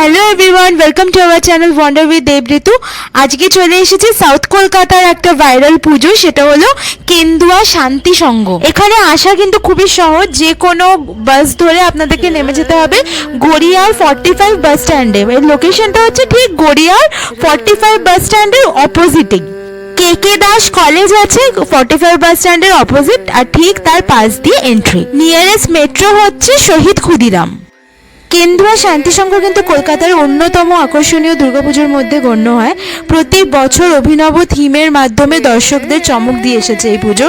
Hello everyone, welcome to our channel wonder with Debritu. আজকে চলে এসেছে সাউথ কলকাতার একটা ভাইরাল পুজো, সেটা হলো কেন্দুয়া শান্তি সংঘ। এখানে আসা কিন্তু খুবই সহজ, যে কোনো বাস ধরে আপনাদেরকে নেমে যেতে হবে গড়িয়ার 45 বাস স্ট্যান্ডে। এর লোকেশনটা হচ্ছে ঠিক গড়িয়ার 45 বাস স্ট্যান্ডের অপোজিটেই। কে কে দাস কলেজ আছে 45 বাস স্ট্যান্ডের অপোজিট, আর ঠিক তার পাশ দিয়ে এন্ট্রি। নিয়ারেস্ট মেট্রো হচ্ছে শহীদ ক্ষুদিরাম। কেন্দুয়া শান্তিসংঘ কিন্তু কলকাতার অন্যতম আকর্ষণীয় দুর্গাপুজোর মধ্যে গণ্য হয়। প্রতি বছর অভিনব থিমের মাধ্যমে দর্শকদের চমক দিয়ে এসেছে এই পুজো।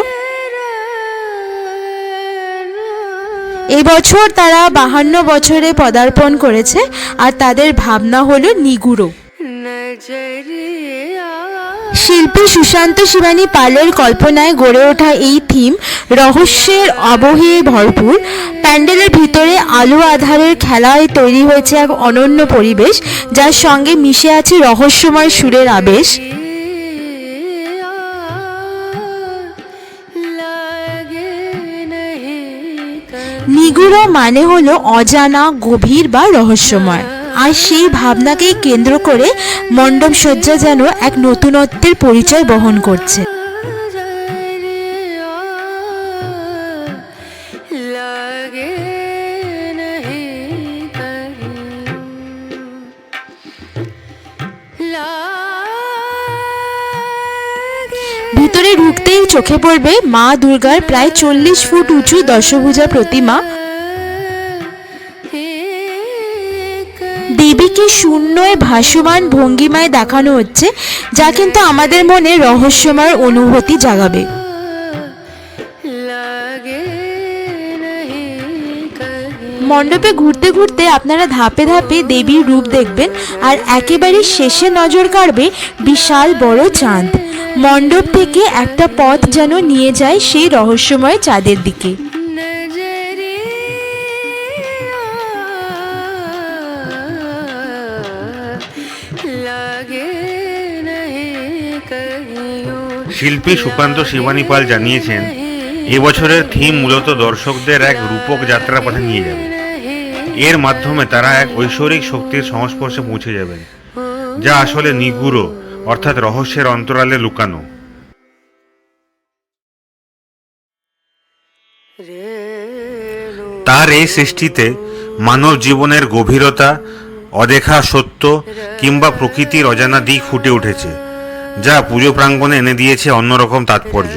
এই বছর তারা 52 বছরে পদার্পণ করেছে, আর তাদের ভাবনা হলো নিগুড়ো। শিল্পী সুশান্ত শিবানী পালের কল্পনায় গড়ে ওঠা এই থিম রহস্যের আবহে ভরপুর। প্যান্ডেলের ভিতরে আলো আধারের খেলায় তৈরি হয়েছে এক অনন্য পরিবেশ, যার সঙ্গে মিশে আছে রহস্যময় সুরের আবেশ। নিগুড়ো মানে হলো অজানা, গভীর বা রহস্যময়। আর সেই ভাবনাকেই কেন্দ্র করে মণ্ডপ সজ্জা যেন এক নতুনত্বের পরিচয় বহন করছে। ভিতরে ঢুকতেই চোখে পড়বে মা দুর্গার প্রায় 40 ফুট উঁচু দশভুজা প্রতিমা। দেবীকে শূন্যে ভাসমান ভঙ্গিমায় দেখানো হচ্ছে, যা কিন্তু আমাদের মনে রহস্যময় অনুভূতি জাগাবে। মণ্ডপে ঘুরতে ঘুরতে আপনারা ধাপে ধাপে দেবীর রূপ দেখবেন, আর একেবারে শেষে নজর কাড়বে বিশাল বড় চাঁদ। মণ্ডপ থেকে একটা পথ যেন নিয়ে যায় সেই রহস্যময় চাঁদের দিকে। শিল্পী সুকান্ত শিবানী পাল জানিয়েছেন, এবছরের থিম মূলত দর্শকদের এক রূপক যাত্রা পথে নিয়ে যাবে। এর মাধ্যমে তারা এক ঐশ্বরিক শক্তির সংস্পর্শে পৌঁছে যাবেন, যা আসলে নিগুড়ো, অর্থাৎ রহস্যের অন্তরালে লুকানো। তার এই সৃষ্টিতে মানব জীবনের গভীরতা, অদেখা সত্য কিংবা প্রকৃতির অজানা দিক ফুটে উঠেছে, যা পুজো প্রাঙ্গণে এনে দিয়েছে অন্যরকম তাৎপর্য।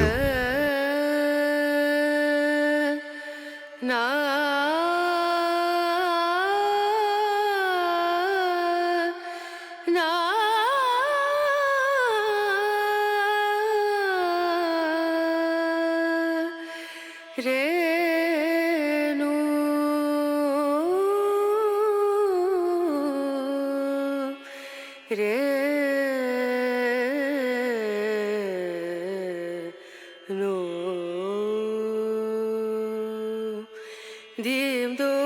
dim do